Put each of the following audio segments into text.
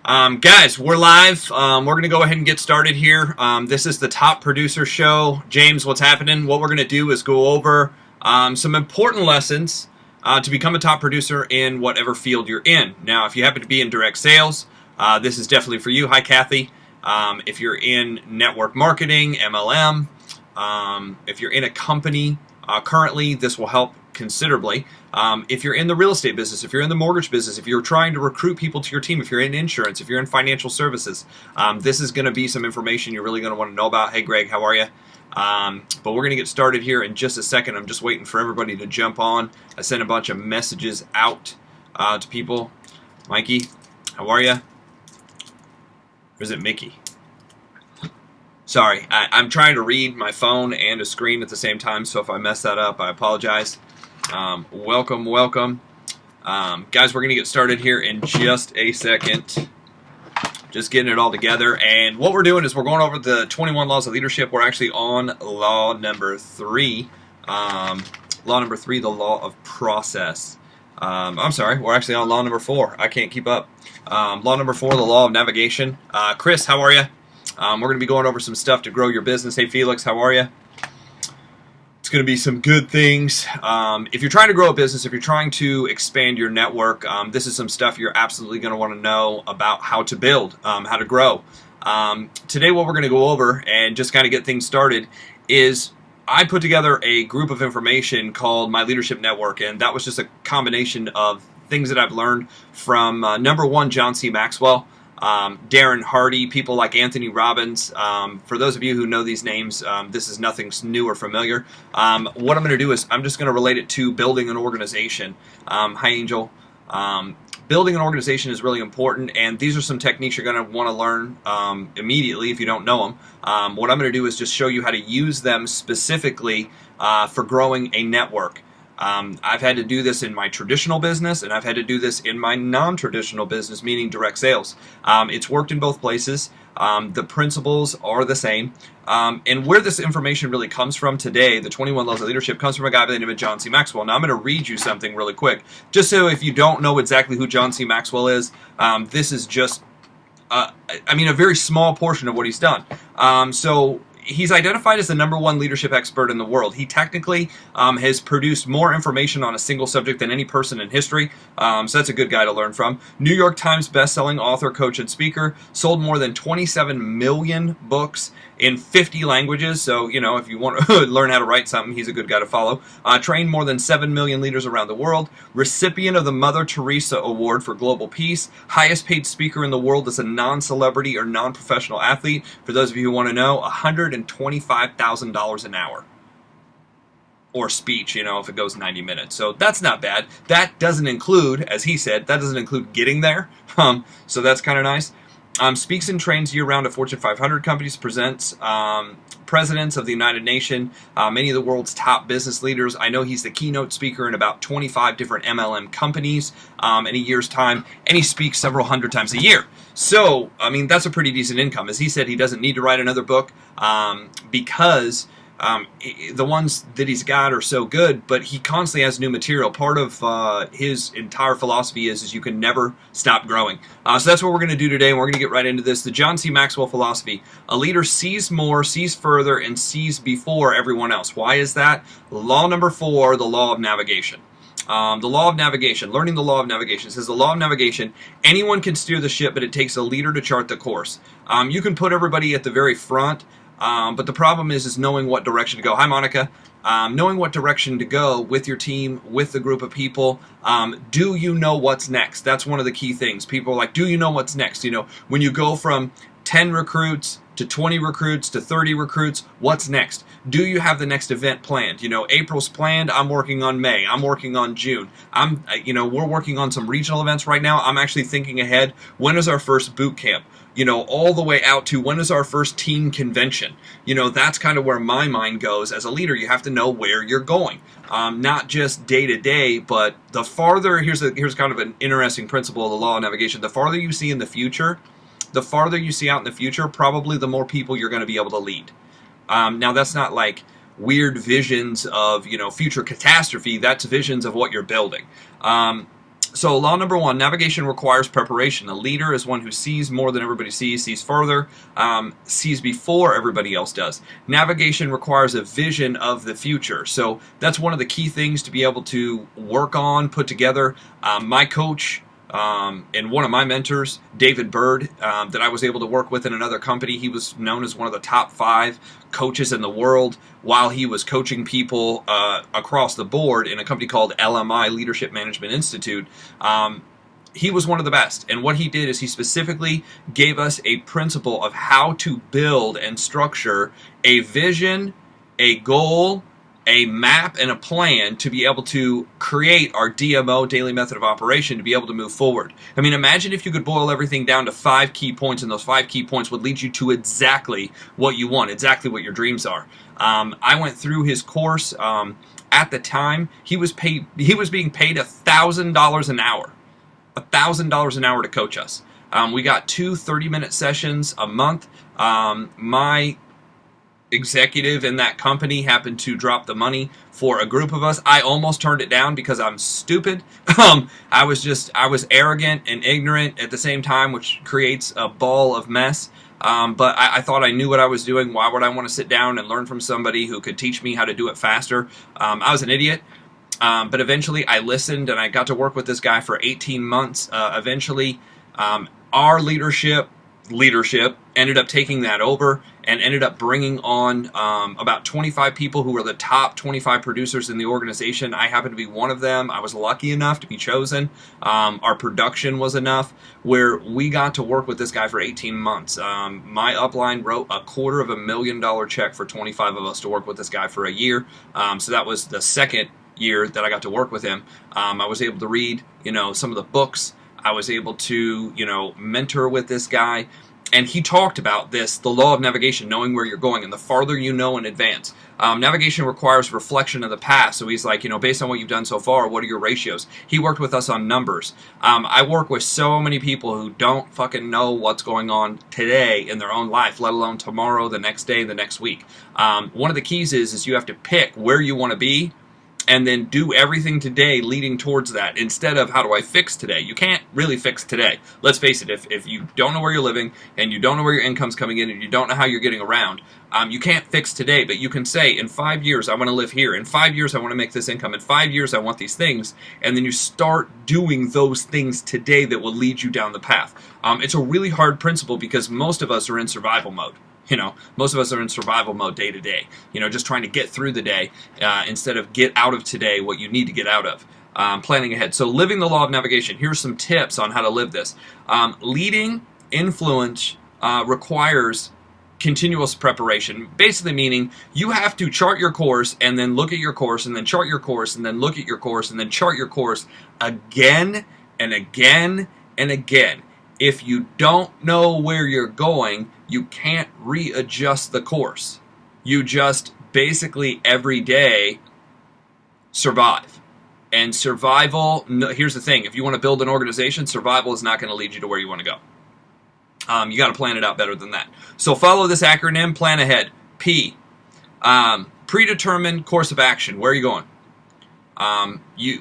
Guys, we're live. We're going to go ahead and get started here. This is the Top Producer Show. James, what's happening? What we're going to do is go over some important lessons to become a top producer in whatever field you're in. Now, if you happen to be in direct sales, this is definitely for you. Hi, Kathy. If you're in network marketing, MLM, if you're in a company currently, this will help considerably. If you're in the real estate business, if you're in the mortgage business, if you're trying to recruit people to your team, if you're in insurance, if you're in financial services, this is going to be some information you're really going to want to know about. Hey, Greg, how are you? But we're going to get started here in just a second. I'm just waiting for everybody to jump on. I sent a bunch of messages out to people. Mikey, how are you? Or is it Mickey? Sorry, I'm trying to read my phone and a screen at the same time, so if I mess that up, I apologize. Welcome. Guys, we're going to get started here in just a second. Just getting it all together. And what we're doing is we're going over the 21 laws of leadership. We're actually on law number 3. Law number 3, the law of process. I'm sorry, we're actually on law number 4. I can't keep up. Law number 4, the law of navigation. Chris, how are you? We're going to be going over some stuff to grow your business. Hey, Felix, how are you? It's going to be some good things. If you're trying to grow a business, if you're trying to expand your network, this is some stuff you're absolutely going to want to know about how to build, how to grow. Today, what we're going to go over and just kind of get things started is I put together a group of information called My Leadership Network, and that was just a combination of things that I've learned from, number one, John C. Maxwell, Darren Hardy, people like Anthony Robbins. For those of you who know these names, this is nothing new or familiar. What I'm going to do is I'm just going to relate it to building an organization. Hi, Angel. Building an organization is really important, and these are some techniques you're going to want to learn immediately if you don't know them. What I'm going to do is just show you how to use them specifically for growing a network. I've had to do this in my traditional business, and I've had to do this in my non-traditional business, meaning direct sales. It's worked in both places. The principles are the same. And where this information really comes from today, the 21 Laws of Leadership, comes from a guy by the name of John C. Maxwell. Now, I'm going to read you something really quick. Just so if you don't know exactly who John C. Maxwell is, this is just, a very small portion of what he's done. So he's identified as the #1 leadership expert in the world. He technically has produced more information on a single subject than any person in history, so that's a good guy to learn from. New York Times best-selling author, coach, and speaker, sold more than 27 million books in 50 languages, so, you know, if you want to learn how to write something, he's a good guy to follow. Trained more than 7 million leaders around the world, recipient of the Mother Teresa Award for Global Peace, highest paid speaker in the world as a non-celebrity or non-professional athlete. For those of you who want to know, $125,000 an hour. Or speech, you know, if it goes 90 minutes. So that's not bad. That doesn't include, as he said, that doesn't include getting there. So that's kind of nice. Speaks and trains year-round at Fortune 500 companies, presents presidents of the United Nations, many of the world's top business leaders. I know he's the keynote speaker in about 25 different MLM companies in a year's time, and he speaks several hundred times a year. So, that's a pretty decent income. As he said, he doesn't need to write another book because the ones that he's got are so good, but he constantly has new material. Part of his entire philosophy is you can never stop growing. So that's what we're going to do today, and we're going to get right into this. The John C. Maxwell philosophy. A leader sees more, sees further, and sees before everyone else. Why is that? Law number 4, the law of navigation. The law of navigation, learning the law of navigation. It says the law of navigation, anyone can steer the ship, but it takes a leader to chart the course. You can put everybody at the very front, but the problem is knowing what direction to go. Hi, Monica. Knowing what direction to go with your team, with the group of people. Do you know what's next? That's one of the key things. People are like, do you know what's next? You know, when you go from 10 recruits to 20 recruits to 30 recruits, what's next? Do you have the next event planned? You know, April's planned. I'm working on May. I'm working on June. We're working on some regional events right now. I'm actually thinking ahead. When is our first boot camp? You know, all the way out to when is our first team convention? You know, that's kind of where my mind goes. As a leader, you have to know where you're going. Not just day to day, but the farther, here's kind of an interesting principle of the law of navigation. The farther you see in the future, the farther you see out in the future, probably the more people you're going to be able to lead. Now, that's not like weird visions of, future catastrophe. That's visions of what you're building. So law number one, navigation requires preparation. A leader is one who sees more than everybody sees further, sees before everybody else does. Navigation requires a vision of the future. So that's one of the key things to be able to work on, put together. My coach and one of my mentors, David Bird, that I was able to work with in another company, he was known as one of the top 5 coaches in the world while he was coaching people across the board in a company called LMI, Leadership Management Institute. He was one of the best. And what he did is he specifically gave us a principle of how to build and structure a vision, a goal, a map, and a plan to be able to create our DMO, daily method of operation, to be able to move forward. I mean, imagine if you could boil everything down to 5 key points, and those 5 key points would lead you to exactly what you want, exactly what your dreams are. I went through his course. At the time, he was being paid $1,000 an hour. $1,000 an hour to coach us. We got 2 30-minute sessions a month. My executive in that company happened to drop the money for a group of us. I almost turned it down because I'm stupid. I was arrogant and ignorant at the same time, which creates a ball of mess. But I thought I knew what I was doing. Why would I want to sit down and learn from somebody who could teach me how to do it faster? I was an idiot. But eventually I listened, and I got to work with this guy for 18 months. Eventually, our leadership ended up taking that over and ended up bringing on about 25 people who were the top 25 producers in the organization. I happened to be one of them. I was lucky enough to be chosen. Our production was enough where we got to work with this guy for 18 months. My upline wrote a $250,000 check for 25 of us to work with this guy for a year. So that was the second year that I got to work with him. I was able to read, some of the books. I was able to, mentor with this guy. And he talked about this, the law of navigation, knowing where you're going, and the farther you know in advance. Navigation requires reflection of the past. So he's like, based on what you've done so far, what are your ratios? He worked with us on numbers. I work with so many people who don't fucking know what's going on today in their own life, let alone tomorrow, the next day, the next week. One of the keys is you have to pick where you want to be, and then do everything today leading towards that instead of how do I fix today. You can't really fix today. Let's face it, if you don't know where you're living and you don't know where your income's coming in and you don't know how you're getting around, you can't fix today, but you can say, in 5 years I want to live here, in 5 years I want to make this income, in 5 years I want these things, and then you start doing those things today that will lead you down the path. It's a really hard principle because most of us are in survival mode. Most of us are in survival mode day to day, just trying to get through the day instead of get out of today what you need to get out of. Planning ahead. So living the law of navigation. Here's some tips on how to live this. Leading influence requires continuous preparation, basically meaning you have to chart your course and then look at your course and then chart your course and then look at your course and then chart your course again and again and again. If you don't know where you're going, you can't readjust the course. You just basically every day survive. And survival, here's the thing, if you want to build an organization, survival is not going to lead you to where you want to go. You got to plan it out better than that. So follow this acronym, plan ahead. P, predetermined course of action. Where are you going?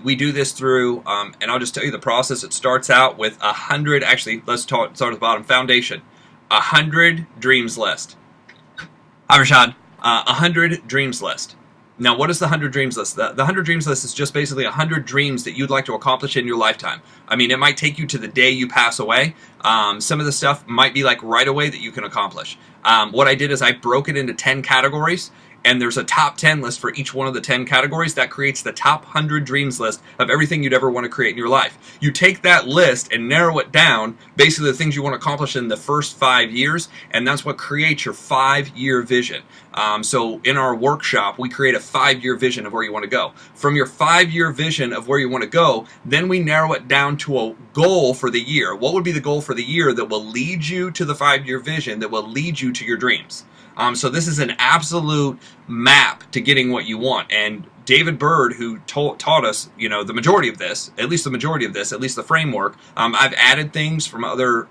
We do this through, and I'll just tell you the process. It starts out with 100, actually, let's start at the bottom, foundation. 100 dreams list. Hi, Rashad. 100 dreams list. Now, what is the 100 dreams list? The 100 dreams list is just basically 100 dreams that you'd like to accomplish in your lifetime. I mean, it might take you to the day you pass away. Some of the stuff might be like right away that you can accomplish. What I did is I broke it into 10 categories. And there's a top 10 list for each one of the 10 categories. That creates the top 100 dreams list of everything you'd ever want to create in your life. You take that list and narrow it down, basically the things you want to accomplish in the first 5 years, and that's what creates your 5-year vision. So in our workshop, we create a 5-year vision of where you want to go. From your 5-year vision of where you want to go, then we narrow it down to a goal for the year. What would be the goal for the year that will lead you to the 5-year vision, that will lead you to your dreams? So this is an absolute map to getting what you want. And David Bird, who taught us, the majority of this, at least the framework, I've added things from other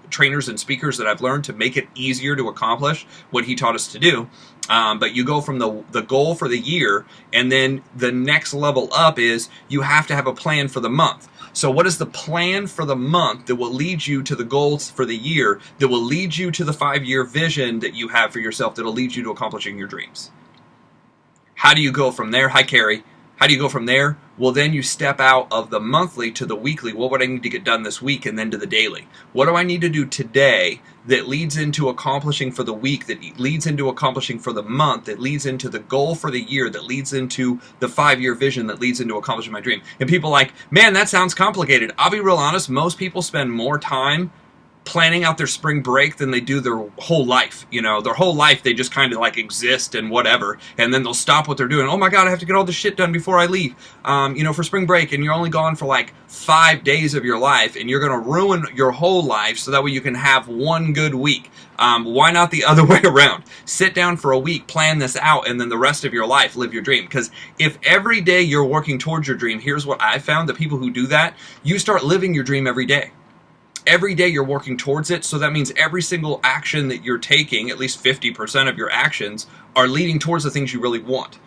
trainers and speakers that I've learned to make it easier to accomplish what he taught us to do. But you go from the goal for the year, and then the next level up is you have to have a plan for the month. So what is the plan for the month that will lead you to the goals for the year, that will lead you to the 5-year vision that you have for yourself, that will lead you to accomplishing your dreams? How do you go from there? Hi, Carrie. How do you go from there? Well, then you step out of the monthly to the weekly. What would I need to get done this week? And then to the daily. What do I need to do today that leads into accomplishing for the week, that leads into accomplishing for the month, that leads into the goal for the year, that leads into the 5-year vision, that leads into accomplishing my dream? And people are like, man, that sounds complicated. I'll be real honest. Most people spend more time planning out their spring break than they do their whole life. You know, their whole life they just kind of like exist and whatever, and then they'll stop what they're doing. Oh my god, I have to get all this shit done before I leave, you know, for spring break, and you're only gone for like 5 days of your life, and you're going to ruin your whole life so that way you can have one good week. Why not the other way around? Sit down for a week, plan this out, and then the rest of your life live your dream. Because if every day you're working towards your dream, here's what I found: the people who do that, you start living your dream every day. Every day you're working towards it, so that means every single action that you're taking, at least 50% of your actions, are leading towards the things you really want.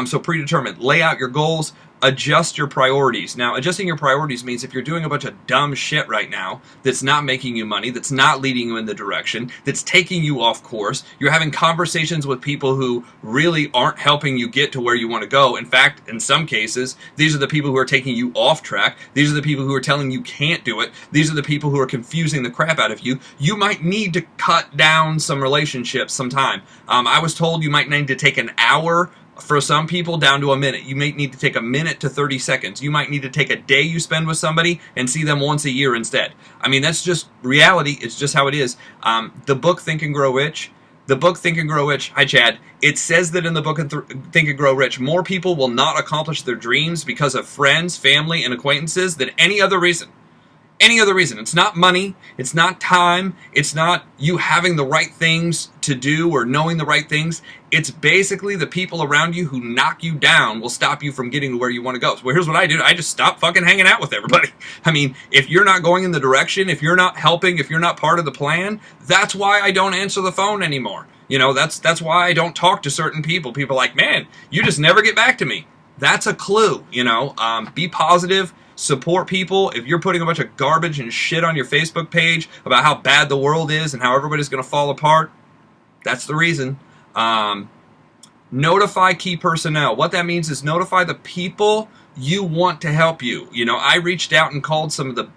So predetermined. Lay out your goals. Adjust your priorities. Now, adjusting your priorities means if you're doing a bunch of dumb shit right now that's not making you money, that's not leading you in the direction, that's taking you off course, you're having conversations with people who really aren't helping you get to where you want to go. In fact, in some cases, these are the people who are taking you off track. These are the people who are telling you can't do it. These are the people who are confusing the crap out of you. You might need to cut down some relationships sometime. I was told you might need to take an hour for some people down to a minute. You may need to take a minute to 30 seconds. You might need to take a day you spend with somebody and see them once a year instead. I mean, that's just reality. It's just how it is. The book Think and Grow Rich, hi Chad, it says that in the book Think and Grow Rich, more people will not accomplish their dreams because of friends, family, and acquaintances than any other reason. Any other reason. It's not money, it's not time, it's not you having the right things to do or knowing the right things. It's basically the people around you who knock you down will stop you from getting to where you want to go. So here's what I do. I just stop fucking hanging out with everybody. I mean, if you're not going in the direction, if you're not helping, if you're not part of the plan, that's why I don't answer the phone anymore. You know, that's why I don't talk to certain people. People are like, man, you just never get back to me. That's a clue, you know. Be positive. Support people. If you're putting a bunch of garbage and shit on your Facebook page about how bad the world is and how everybody's going to fall apart, that's the reason. Notify key personnel. What that means is notify the people you want to help you. You know, I reached out and called some of the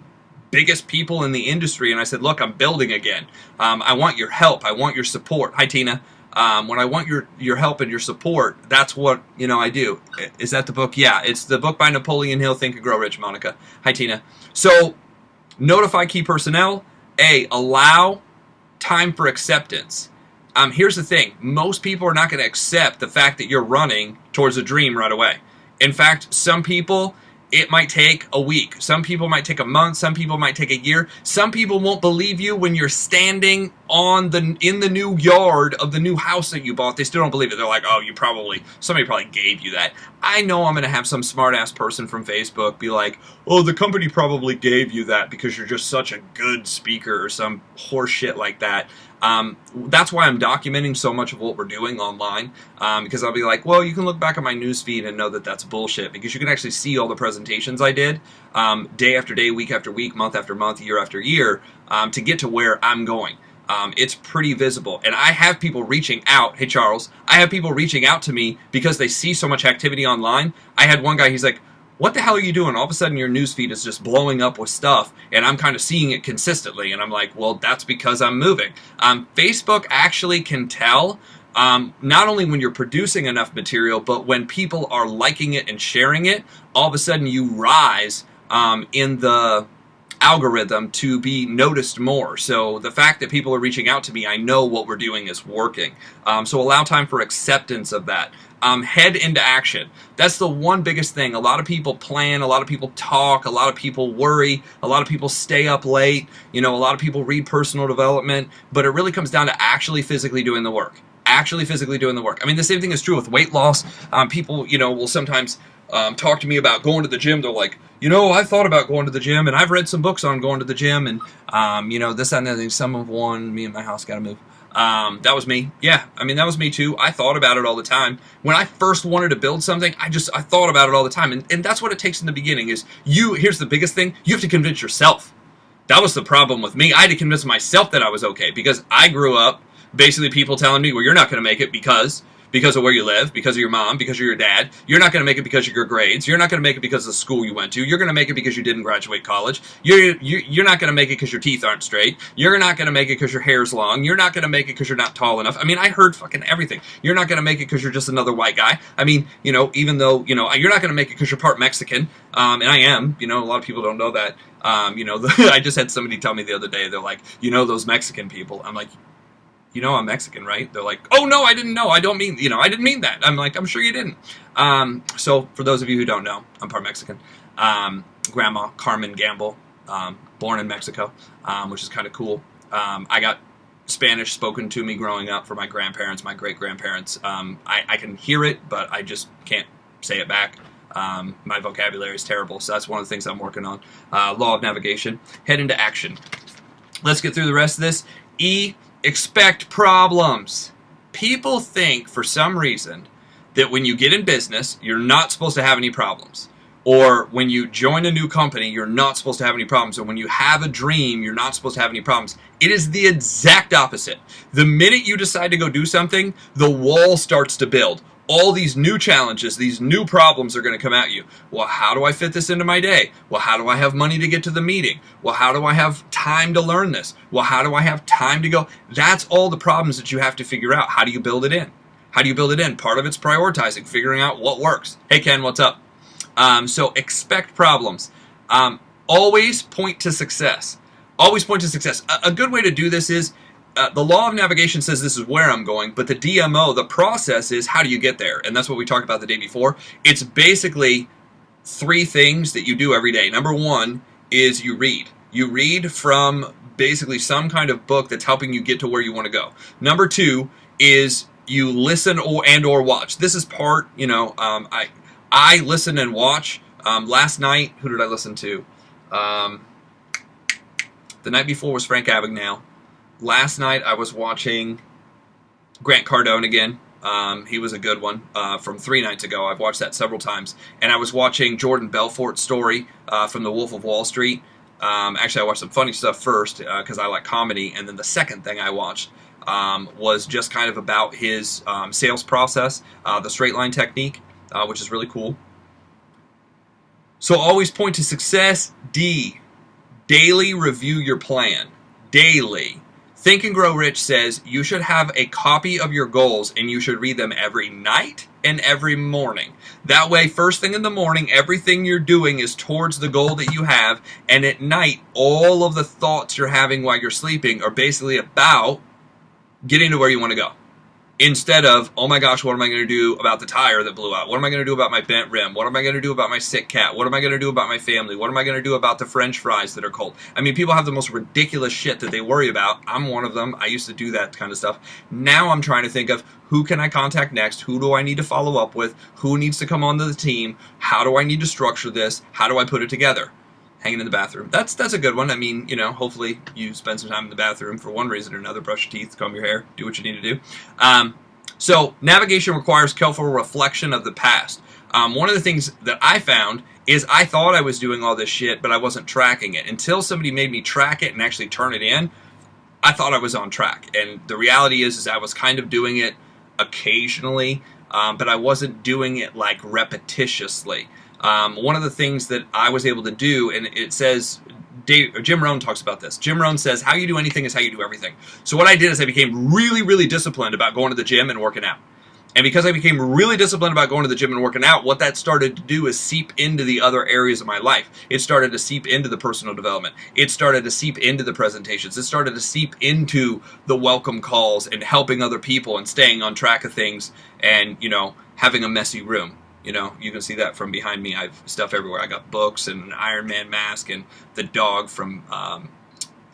biggest people in the industry and I said, look, I'm building again. I want your help. I want your support. Hi, Tina. When I want your help and your support, that's what, you know, I do. Is that the book? Yeah, it's the book by Napoleon Hill, Think and Grow Rich, Monica. Hi, Tina. So, notify key personnel. Allow time for acceptance. Here's the thing. Most people are not going to accept the fact that you're running towards a dream right away. In fact, some people, it might take a week. Some people might take a month. Some people might take a year. Some people won't believe you when you're standing in the new yard of the new house that you bought. They still don't believe it. They're like, oh, somebody probably gave you that. I know I'm going to have some smart-ass person from Facebook be like, oh, the company probably gave you that because you're just such a good speaker or some horse shit like that. That's why I'm documenting so much of what we're doing online, because I'll be like, well, you can look back at my newsfeed and know that that's bullshit, because you can actually see all the presentations I did day after day, week after week, month after month, year after year, to get to where I'm going. It's pretty visible. And I have people reaching out. Hey, Charles. I have people reaching out to me because they see so much activity online. I had one guy, he's like, what the hell are you doing? All of a sudden your newsfeed is just blowing up with stuff, and I'm kind of seeing it consistently. And I'm like, well, that's because I'm moving. Facebook actually can tell not only when you're producing enough material, but when people are liking it and sharing it, all of a sudden you rise in the algorithm to be noticed more. So the fact that people are reaching out to me, I know what we're doing is working. So allow time for acceptance of that. Head into action. That's the one biggest thing. A lot of people plan, a lot of people talk, a lot of people worry, a lot of people stay up late, you know, a lot of people read personal development, but it really comes down to actually physically doing the work. Actually physically doing the work. I mean, the same thing is true with weight loss. People, you know, will sometimes talk to me about going to the gym. They're like, you know, I've thought about going to the gym, and I've read some books on going to the gym, and, you know, this, that, and that thing. Some of one, me and my house got to move. That was me. Yeah, I mean, that was me too. I thought about it all the time. When I first wanted to build something, I thought about it all the time. And that's what it takes in the beginning is here's the biggest thing, you have to convince yourself. That was the problem with me. I had to convince myself that I was okay because I grew up basically people telling me, well, you're not going to make it because of where you live, because of your mom, because of your dad. You're not going to make it because of your grades. You're not going to make it because of the school you went to. You're going to make it because you didn't graduate college. You're not going to make it because your teeth aren't straight. You're not going to make it because your hair's long. You're not going to make it because you're not tall enough. I mean, I heard fucking everything. You're not going to make it because you're just another white guy. I mean, even though, you're not going to make it because you're part Mexican. And I am. A lot of people don't know that. I just had somebody tell me the other day, they're like, those Mexican people. I'm like, I'm Mexican, right? They're like, oh, no, I didn't know. I don't mean, I didn't mean that. I'm like, I'm sure you didn't. So for those of you who don't know, I'm part Mexican. Grandma Carmen Gamble, born in Mexico, which is kind of cool. I got Spanish spoken to me growing up from my grandparents, my great-grandparents. I can hear it, but I just can't say it back. My vocabulary is terrible, so that's one of the things I'm working on. Law of navigation. Head into action. Let's get through the rest of this. E, expect problems. People think, for some reason, that when you get in business, you're not supposed to have any problems. Or when you join a new company, you're not supposed to have any problems. Or when you have a dream, you're not supposed to have any problems. It is the exact opposite. The minute you decide to go do something, the wall starts to build. All these new challenges, these new problems are going to come at you. Well, how do I fit this into my day? Well, how do I have money to get to the meeting? Well, how do I have time to learn this? Well, how do I have time to go? That's all the problems that you have to figure out. How do you build it in? How do you build it in? Part of it's prioritizing, figuring out what works. Hey, Ken, what's up? So expect problems. Always point to success. Always point to success. A good way to do this is, the law of navigation says this is where I'm going, but the DMO, the process is how do you get there? And that's what we talked about the day before. It's basically 3 things that you do every day. Number 1 is you read. You read from basically some kind of book that's helping you get to where you want to go. Number 2 is you listen or watch. This is part, I listen and watch. Last night, who did I listen to? The night before was Frank Abagnale. Last night I was watching Grant Cardone again. He was a good one from 3 nights ago. I've watched that several times. And I was watching Jordan Belfort's story from The Wolf of Wall Street. Actually, I watched some funny stuff first because I like comedy. And then the second thing I watched was just kind of about his sales process, the straight line technique, which is really cool. So always point to success. D, daily review your plan. Daily. Think and Grow Rich says you should have a copy of your goals and you should read them every night and every morning. That way, first thing in the morning, everything you're doing is towards the goal that you have, and at night, all of the thoughts you're having while you're sleeping are basically about getting to where you want to go. Instead of, oh my gosh, what am I going to do about the tire that blew out? What am I going to do about my bent rim? What am I going to do about my sick cat? What am I going to do about my family? What am I going to do about the French fries that are cold? I mean, people have the most ridiculous shit that they worry about. I'm one of them. I used to do that kind of stuff. Now I'm trying to think of who can I contact next? Who do I need to follow up with? Who needs to come onto the team? How do I need to structure this? How do I put it together? Hanging in the bathroom. That's a good one. I mean, hopefully you spend some time in the bathroom for one reason or another. Brush your teeth, comb your hair, do what you need to do. So navigation requires careful reflection of the past. One of the things that I found is I thought I was doing all this shit, but I wasn't tracking it. Until somebody made me track it and actually turn it in, I thought I was on track. And the reality is I was kind of doing it occasionally, but I wasn't doing it like repetitiously. One of the things that I was able to do, and it says, Jim Rohn talks about this. Jim Rohn says, how you do anything is how you do everything. So what I did is I became really, really disciplined about going to the gym and working out. And because I became really disciplined about going to the gym and working out, what that started to do is seep into the other areas of my life. It started to seep into the personal development. It started to seep into the presentations. It started to seep into the welcome calls and helping other people and staying on track of things and, having a messy room. You can see that from behind me. I have stuff everywhere. I got books and an Iron Man mask and the dog from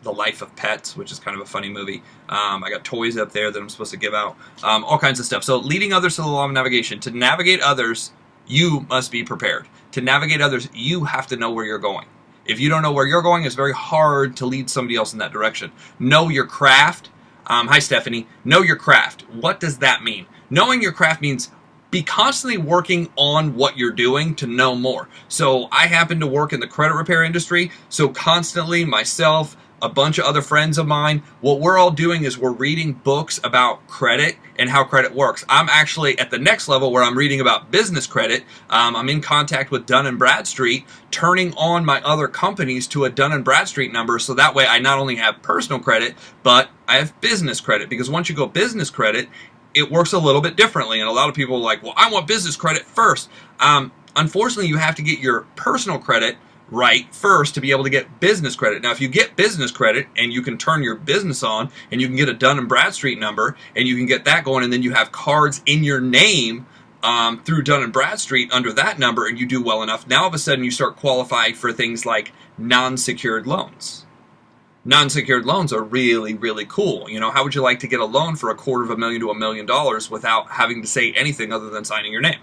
The Life of Pets, which is kind of a funny movie. I got toys up there that I'm supposed to give out. All kinds of stuff. So leading others to the law of navigation. To navigate others, you must be prepared. To navigate others, you have to know where you're going. If you don't know where you're going, it's very hard to lead somebody else in that direction. Know your craft. Hi, Stephanie. Know your craft. What does that mean? Knowing your craft means be constantly working on what you're doing to know more. So I happen to work in the credit repair industry, so constantly myself, a bunch of other friends of mine, what we're all doing is we're reading books about credit and how credit works. I'm actually at the next level where I'm reading about business credit. I'm in contact with Dun & Bradstreet, turning on my other companies to a Dun & Bradstreet number, so that way I not only have personal credit, but I have business credit. Because once you go business credit, it works a little bit differently. And a lot of people are like, well, I want business credit first. Unfortunately, you have to get your personal credit right first to be able to get business credit. Now, if you get business credit and you can turn your business on and you can get a Dun & Bradstreet number and you can get that going, and then you have cards in your name through Dun & Bradstreet under that number, and you do well enough, now all of a sudden you start qualifying for things like non-secured loans. Non-secured loans are really, really cool. You know, how would you like to get a loan for $250,000 to $1 million without having to say anything other than signing your name?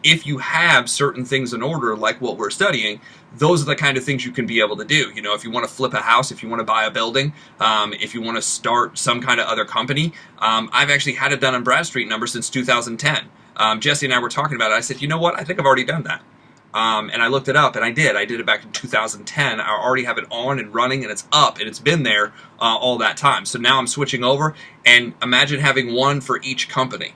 If you have certain things in order, like what we're studying, those are the kind of things you can be able to do. You know, if you want to flip a house, if you want to buy a building, if you want to start some kind of other company, I've actually had a Dun & Bradstreet number since 2010. Jesse and I were talking about it. I said, you know what? I think I've already done that. And I looked it up, and I did. I did it back in 2010. I already have it on and running, and it's up, and it's been there all that time. So now I'm switching over, and imagine having one for each company.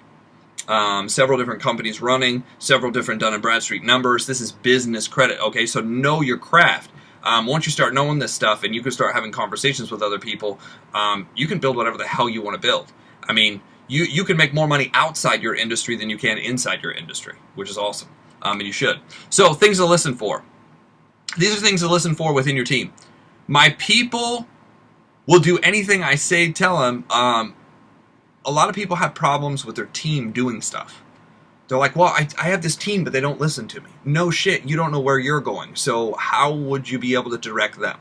Several different companies running, several different Dun & Bradstreet numbers. This is business credit, okay? So know your craft. Once you start knowing this stuff and you can start having conversations with other people, you can build whatever the hell you want to build. I mean, you can make more money outside your industry than you can inside your industry, which is awesome. And you should. So, things to listen for. These are things to listen for within your team. My people will do anything I say, tell them. A lot of people have problems with their team doing stuff. They're like, well, I have this team, but they don't listen to me. No shit, you don't know where you're going. So how would you be able to direct them?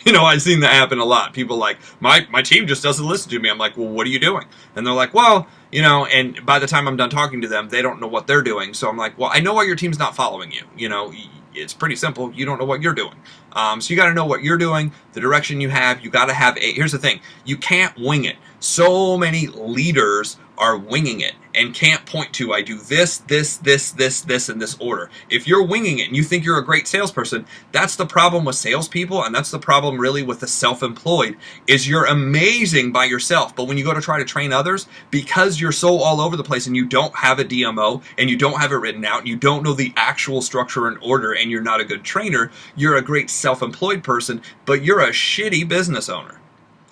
You know, I've seen that happen a lot. People like, my team just doesn't listen to me. I'm like, well, what are you doing? And they're like, well, you know, and by the time I'm done talking to them, they don't know what they're doing. So I'm like, well, I know why your team's not following you. You know, it's pretty simple. You don't know what you're doing. So you got to know what you're doing, the direction you have. You got to have here's the thing. You can't wing it. So many leaders are winging it and can't point to, I do this, this, this, this, this, in this order. If you're winging it and you think you're a great salesperson, that's the problem with salespeople, and that's the problem really with the self-employed, is you're amazing by yourself, but when you go to try to train others, because you're so all over the place and you don't have a DMO and you don't have it written out and you don't know the actual structure and order and you're not a good trainer, you're a great self-employed person, but you're a shitty business owner.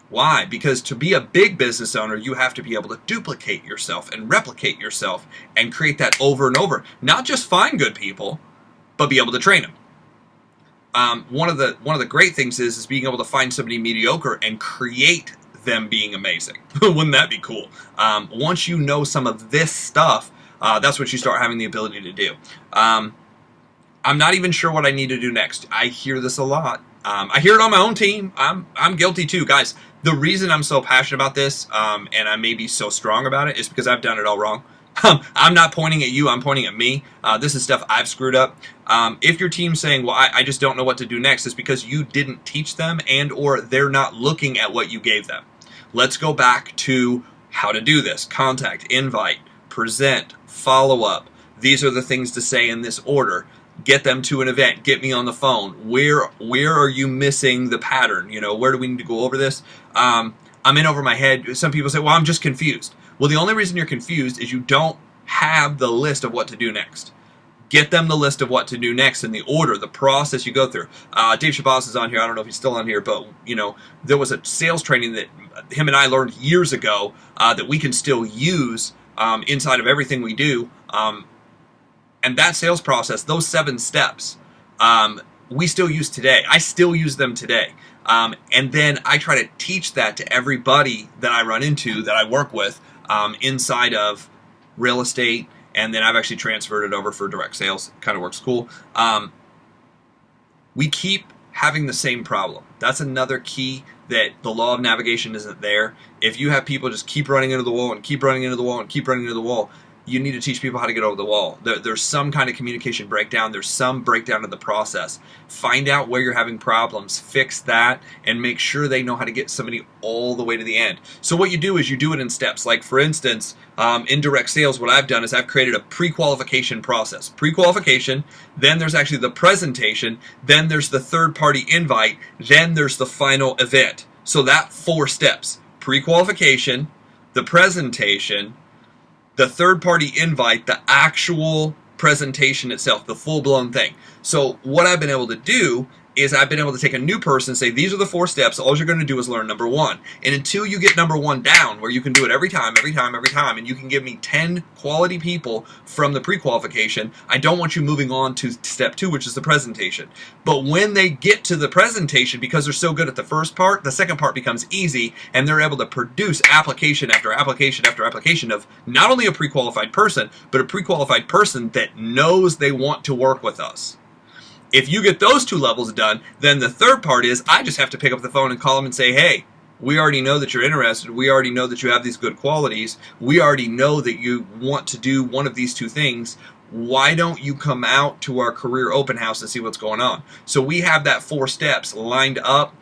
Why? Because to be a big business owner, you have to be able to duplicate yourself and replicate yourself and create that over and over. Not just find good people, but be able to train them. One of the great things is being able to find somebody mediocre and create them being amazing. Wouldn't that be cool? Once you know some of this stuff, that's what you start having the ability to do. I'm not even sure what I need to do next. I hear this a lot. I hear it on my own team. I'm guilty too, guys. The reason I'm so passionate about this, and I may be so strong about it, is because I've done it all wrong. I'm not pointing at you, I'm pointing at me. This is stuff I've screwed up. If your team's saying, well, I just don't know what to do next, it's because you didn't teach them and or they're not looking at what you gave them. Let's go back to how to do this. Contact, invite, present, follow up. These are the things to say in this order. Get them to an event. Get me on the phone. Where are you missing the pattern? You know, where do we need to go over this? I'm in over my head. Some people say, well, I'm just confused. Well, the only reason you're confused is you don't have the list of what to do next. Get them the list of what to do next and the order, the process you go through. Dave Shabazz is on here. I don't know if he's still on here, but, you know, there was a sales training that him and I learned years ago that we can still use inside of everything we do. And that sales process, those 7 steps, we still use today. I still use them today. And then I try to teach that to everybody that I run into, that I work with, inside of real estate. And then I've actually transferred it over for direct sales. It kind of works cool. We keep having the same problem. That's another key, that the law of navigation isn't there. If you have people just keep running into the wall and keep running into the wall and keep running into the wall, you need to teach people how to get over the wall. There's some kind of communication breakdown. There's some breakdown in the process. Find out where you're having problems, fix that, and make sure they know how to get somebody all the way to the end. So what you do is you do it in steps. Like for instance, in direct sales, what I've done is I've created a pre-qualification process. Pre-qualification, then there's actually the presentation, then there's the third-party invite, then there's the final event. So that 4 steps: pre-qualification, the presentation, the third-party invite, the actual presentation itself, the full-blown thing. So what I've been able to do is I've been able to take a new person and say, these are the 4 steps. All you're going to do is learn number 1. And until you get number 1 down, where you can do it every time, and you can give me 10 quality people from the pre-qualification, I don't want you moving on to step 2, which is the presentation. But when they get to the presentation, because they're so good at the first part, the second part becomes easy, and they're able to produce application after application after application of not only a pre-qualified person, but a pre-qualified person that knows they want to work with us. If you get those 2 levels done, then the third part is I just have to pick up the phone and call them and say, hey, we already know that you're interested. We already know that you have these good qualities. We already know that you want to do one of these 2 things. Why don't you come out to our career open house and see what's going on? So we have that 4 steps lined up.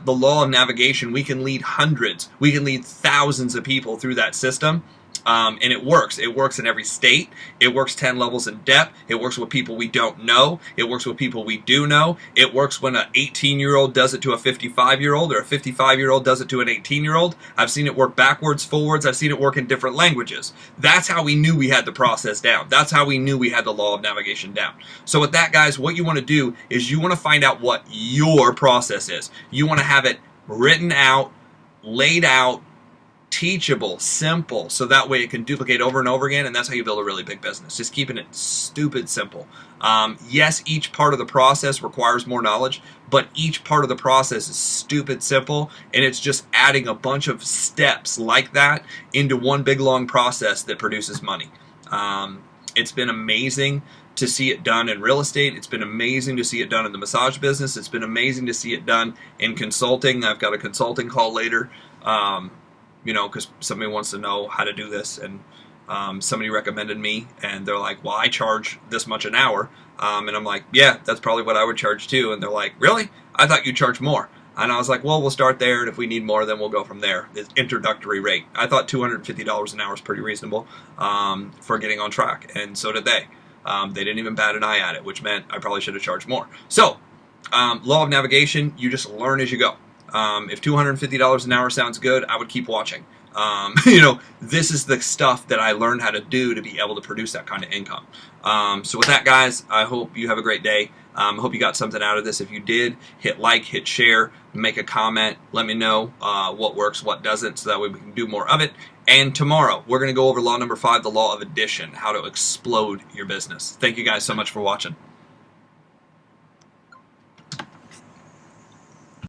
The law of navigation, we can lead hundreds. We can lead thousands of people through that system. And it works. It works in every state. It works 10 levels in depth. It works with people we don't know. It works with people we do know. It works when an 18-year-old does it to a 55-year-old, or a 55-year-old does it to an 18-year-old. I've seen it work backwards, forwards. I've seen it work in different languages. That's how we knew we had the process down. That's how we knew we had the law of navigation down. So with that, guys, what you want to do is you want to find out what your process is. You want to have it written out, laid out, teachable, simple, so that way it can duplicate over and over again, and that's how you build a really big business. Just keeping it stupid simple. Yes, each part of the process requires more knowledge, but each part of the process is stupid simple, and it's just adding a bunch of steps like that into one big long process that produces money. It's been amazing to see it done in real estate. It's been amazing to see it done in the massage business. It's been amazing to see it done in consulting. I've got a consulting call later. You know, because somebody wants to know how to do this, and somebody recommended me, and they're like, well, I charge this much an hour, and I'm like, yeah, that's probably what I would charge too, and they're like, really? I thought you'd charge more. And I was like, well, we'll start there, and if we need more, then we'll go from there. The introductory rate. I thought $250 an hour is pretty reasonable for getting on track, and so did they. They didn't even bat an eye at it, which meant I probably should have charged more. So, law of navigation, you just learn as you go. If $250 an hour sounds good, I would keep watching. You know, this is the stuff that I learned how to do to be able to produce that kind of income. So with that, guys, I hope you have a great day. I hope you got something out of this. If you did, hit like, hit share, make a comment. Let me know what works, what doesn't, so that way we can do more of it. And tomorrow, we're going to go over law number 5, the law of addition, how to explode your business. Thank you guys so much for watching.